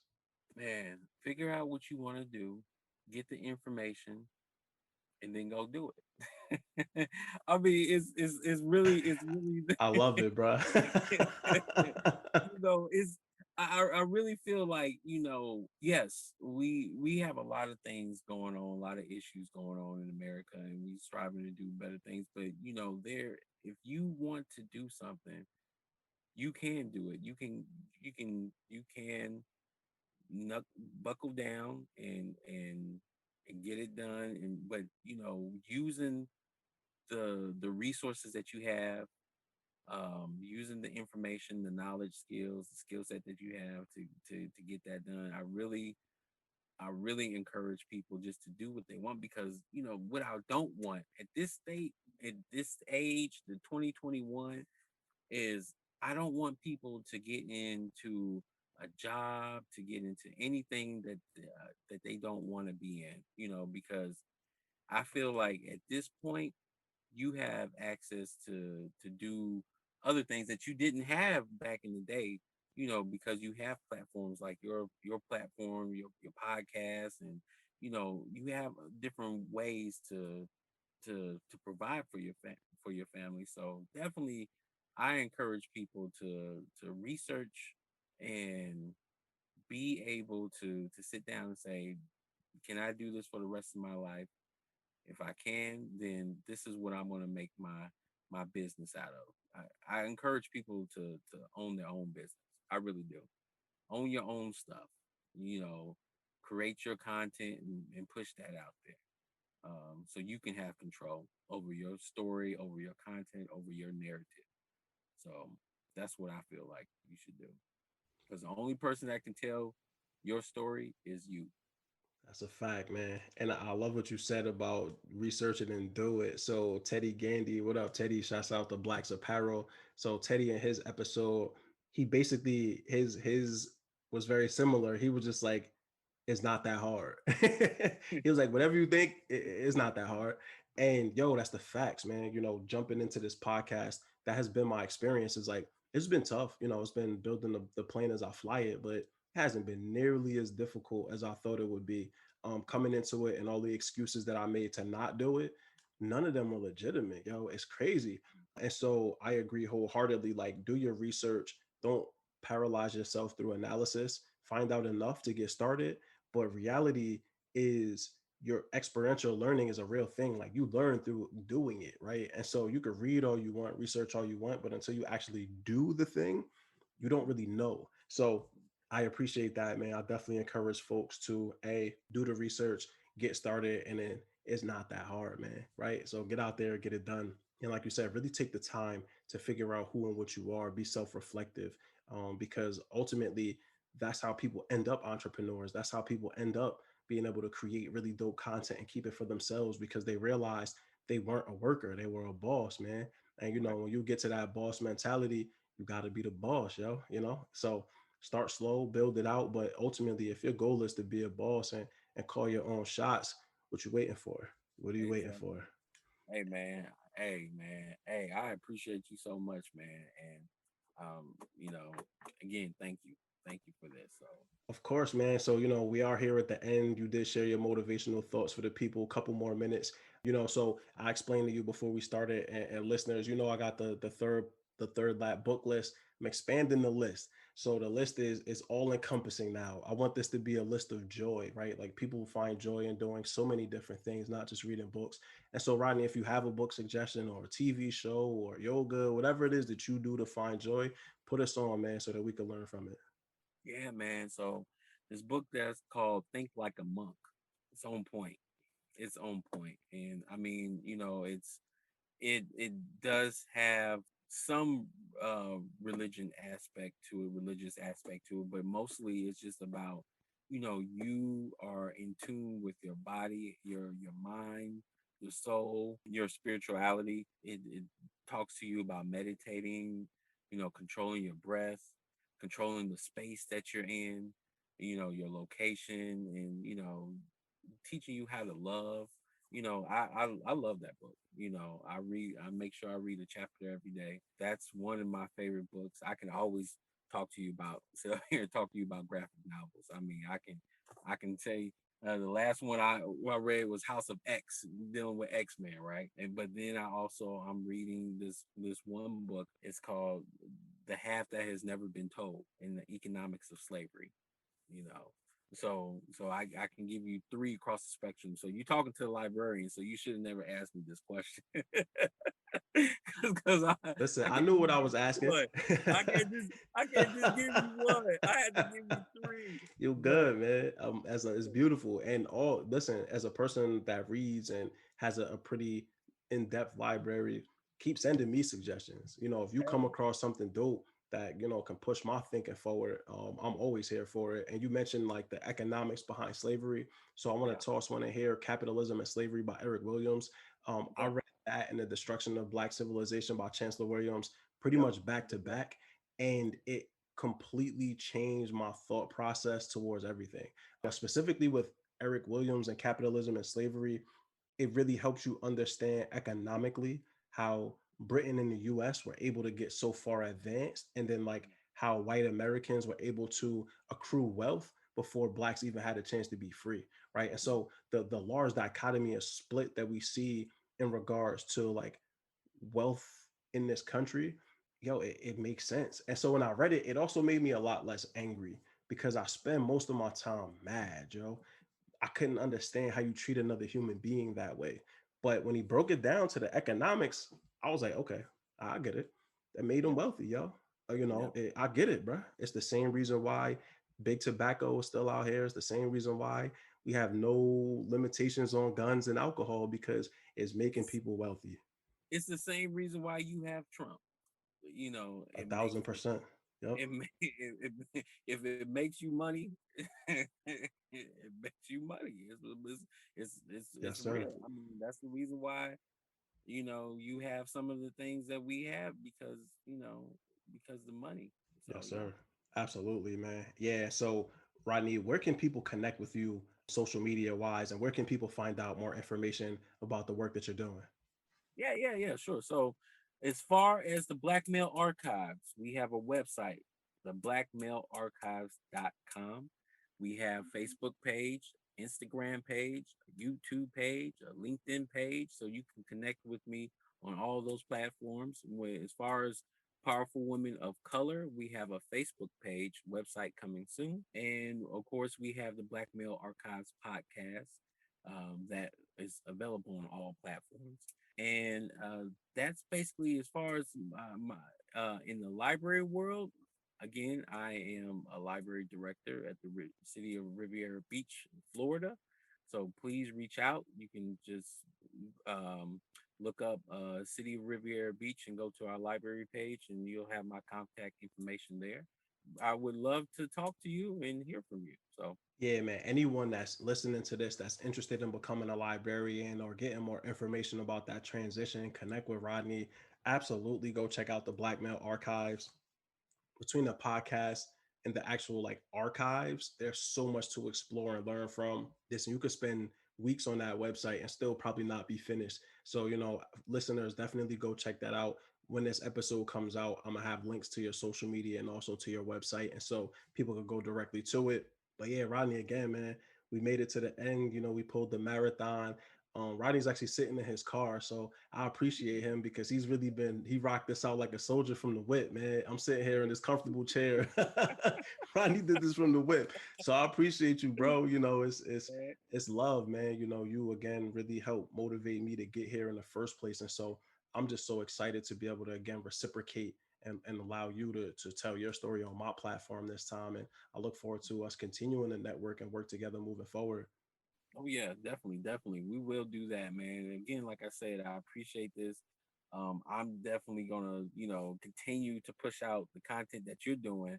Man, figure out what you want to do, get the information, and then go do it. I mean, it's really I love it, bro. it's I really feel like, yes, we have a lot of things going on, a lot of issues going on in America, and we striving to do better things. But there, if you want to do something, you can do it. You can buckle down and get it done. And but using the resources that you have, using the information, the knowledge, skills, the skill set that you have to get that done. I really encourage people just to do what they want, because what I don't want at this state, at this age, the 2021, is I don't want people to get into a job, to get into anything that they don't want to be in, because I feel like at this point you have access to do other things that you didn't have back in the day, because you have platforms like your platform, your podcast, and you have different ways to provide for for your family. So definitely, I encourage people to research and be able to sit down and say, can I do this for the rest of my life? If I can, then this is what I'm going to make my business out of. I encourage people to own their own business. I really do. Own your own stuff. You know, create your content and push that out there. So you can have control over your story, over your content, over your narrative. So that's what I feel like you should do. Because the only person that can tell your story is you. That's a fact, man. And I love what you said about research it and do it. So Teddy Gandy, what up, Teddy? Shouts out to Blacks Apparel. So Teddy in his episode, he basically his was very similar. He was just like, it's not that hard. He was like, whatever you think, it's not that hard. And yo, that's the facts, man. Jumping into this podcast, that has been my experience. Is like, it's been tough. It's been building the plane as I fly it, but it hasn't been nearly as difficult as I thought it would be. Coming into it, and all the excuses that I made to not do it, none of them were legitimate. Yo, it's crazy. And so I agree wholeheartedly. Like, do your research. Don't paralyze yourself through analysis. Find out enough to get started, but reality is your experiential learning is a real thing. Like, you learn through doing it, right? And so you could read all you want, research all you want, but until you actually do the thing, you don't really know. So I appreciate that, man. I definitely encourage folks to do the research, get started, and then it's not that hard, man. Right? So get out there, get it done. And like you said, really take the time to figure out who and what you are, be self-reflective, because ultimately that's how people end up entrepreneurs. That's how people end up being able to create really dope content and keep it for themselves, because they realized they weren't a worker, they were a boss, man. And Right. when you get to that boss mentality, you got to be the boss, yo. So start slow, build it out, but ultimately, if your goal is to be a boss and call your own shots, what you waiting for? What are you waiting Exactly. for? Hey man. Hey man. Hey, I appreciate you so much, man. And again, thank you. Thank you for this. So Of course, man. So, we are here at the end. You did share your motivational thoughts for the people, a couple more minutes. So I explained to you before we started, and listeners, I got the third lap book list. I'm expanding the list. So the list is all encompassing now. I want this to be a list of joy, right? Like people find joy in doing so many different things, not just reading books. And so, Rodney, if you have a book suggestion or a TV show or yoga, whatever it is that you do to find joy, put us on, man, so that we can learn from it. Yeah, man. So this book that's called Think Like a Monk. It's on point. It's on point. And I mean, it does have some religion aspect to it, religious aspect to it, but mostly it's just about, you are in tune with your body, your mind, your soul, your spirituality. It talks to you about meditating, controlling your breath, controlling the space that you're in, your location, and teaching you how to love. I love that book. I make sure I read a chapter every day. That's one of my favorite books. I can always talk to you about sit up here and talk to you about graphic novels. I mean, I can tell you the last one I read was House of X, dealing with X-Men, right? And but then I'm reading this one book. It's called The Half That Has Never Been Told in the Economics of Slavery. You know, so I can give you three across the spectrum. So you're talking to the librarian, so you should have never asked me this question. Because Listen, I I can't knew what just I give was you asking. one. I can't just give you one. I had to give you three. You're But good, man. It's beautiful, and all listen, as a person that reads and has a pretty in-depth library, keep sending me suggestions. If you come hell across something dope that can push my thinking forward, I'm always here for it. And you mentioned like the economics behind slavery, so I want yeah, to toss one in here: Capitalism and Slavery by Eric Williams. I okay, read that and the Destruction of Black Civilization by Chancellor Williams pretty yep, much back to back, and it completely changed my thought process towards everything. Specifically with Eric Williams and Capitalism and Slavery, it really helps you understand economically how Britain and the US were able to get so far advanced, and then like how white Americans were able to accrue wealth before blacks even had a chance to be free, right? And so the large dichotomy of split that we see in regards to like wealth in this country, it makes sense. And so when I read it, it also made me a lot less angry because I spend most of my time mad, yo. I couldn't understand how you treat another human being that way. But when he broke it down to the economics, I was like, okay, I get it. That made him yep, wealthy, yo. yep. I get it, bro. It's the same reason why big tobacco is still out here. It's the same reason why we have no limitations on guns and alcohol because it's making It's people wealthy. it's the same reason why you have Trump. A It makes thousand percent. Yep. if it makes you money, it makes you money. It's Yes, sir. real. I mean, that's the reason why you have some of the things that we have because the money. So Yes, yeah. sir. Absolutely, man. Yeah. So, Rodney, where can people connect with you social media wise, and where can people find out more information about the work that you're doing? Yeah, sure. So, as far as the Black Male Archives, we have a website, theblackmalearchives.com. We have Facebook page, Instagram page, YouTube page, a LinkedIn page, so you can connect with me on all those platforms. As far as powerful women of color, we have a Facebook page, website coming soon, and of course, we have the Black Male Archives podcast that is available on all platforms. And that's basically as far as my in the library world. Again, I am a library director at the city of Riviera Beach, Florida. So please reach out. You can just um, look up City of Riviera Beach and go to our library page, and you'll have my contact information there. I would love to talk to you and hear from you. So Yeah, man. Anyone that's listening to this that's interested in becoming a librarian or getting more information about that transition, connect with Rodney. Absolutely go check out the Black Male Archives. Between the podcast and the actual like archives, there's so much to explore and learn from this. And you could spend weeks on that website and still probably not be finished. So, listeners, definitely go check that out. When this episode comes out, I'm gonna have links to your social media and also to your website. And so people can go directly to it. But yeah, Rodney, again, man, we made it to the end. We pulled the marathon. Rodney's actually sitting in his car, so I appreciate him because he rocked this out like a soldier from the whip, man. I'm sitting here in this comfortable chair. Rodney did this from the whip. So I appreciate you, bro. You know, it's love, man. You know, you again really helped motivate me to get here in the first place. And so I'm just so excited to be able to again reciprocate and allow you to tell your story on my platform this time. And I look forward to us continuing to network and work together moving forward. Oh yeah, definitely. We will do that, man. And again, like I said, I appreciate this. I'm definitely gonna, continue to push out the content that you're doing,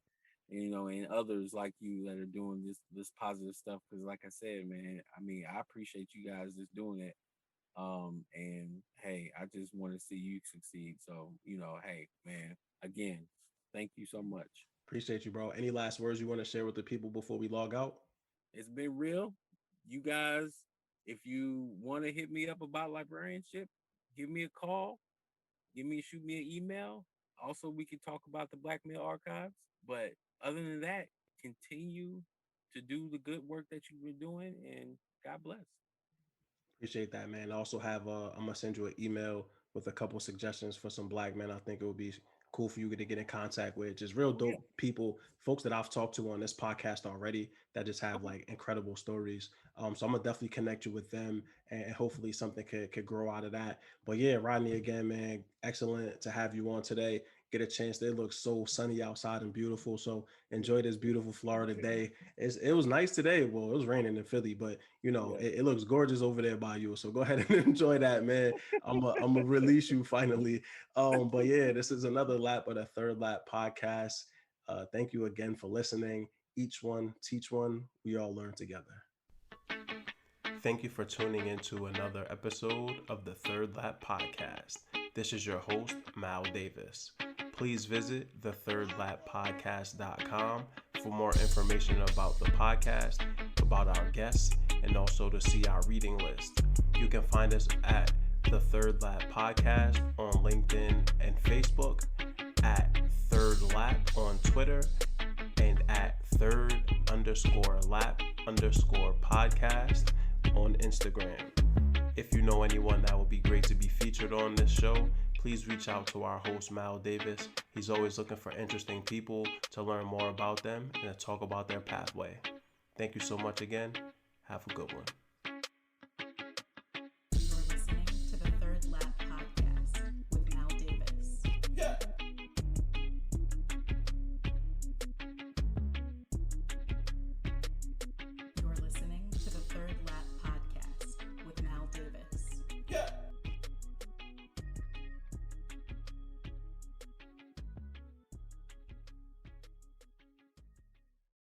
and others like you that are doing this positive stuff. Because, like I said, man, I mean, I appreciate you guys just doing it. And hey, I just want to see you succeed. So, hey, man, again, thank you so much. Appreciate you, bro. Any last words you want to share with the people before we log out? It's been real. You guys, if you want to hit me up about librarianship, give me a call. Shoot me an email. Also, we can talk about the Black Male Archives. But other than that, continue to do the good work that you've been doing, and God bless. Appreciate that, man. I also have I'm gonna send you an email with a couple suggestions for some Black men. I think it would be cool for you to get in contact with, just real Oh, yeah. dope people, folks that I've talked to on this podcast already that just have Okay. like incredible stories. So I'm gonna definitely connect you with them, and hopefully something could grow out of that. But yeah, Rodney, again, man, excellent to have you on today. Get a chance. It looks so sunny outside and beautiful. So enjoy this beautiful Florida day. It was nice today. Well, it was raining in Philly, but Yeah. it looks gorgeous over there by you. So go ahead and enjoy that, man. I'm gonna release you finally. But yeah, this is another lap of the Third Lap podcast. Thank you again for listening. Each one, teach one. We all learn together. Thank you for tuning into another episode of the Third Lap podcast. This is your host, Mal Davis. Please visit thethirdlappodcast.com for more information about the podcast, about our guests, and also to see our reading list. You can find us at The Third Lap Podcast on LinkedIn and Facebook, at Third Lap on Twitter, and at third_lap_podcast on Instagram. If you know anyone that would be great to be featured on this show, please reach out to our host, Mal Davis. He's always looking for interesting people to learn more about them and to talk about their pathway. Thank you so much again. Have a good one.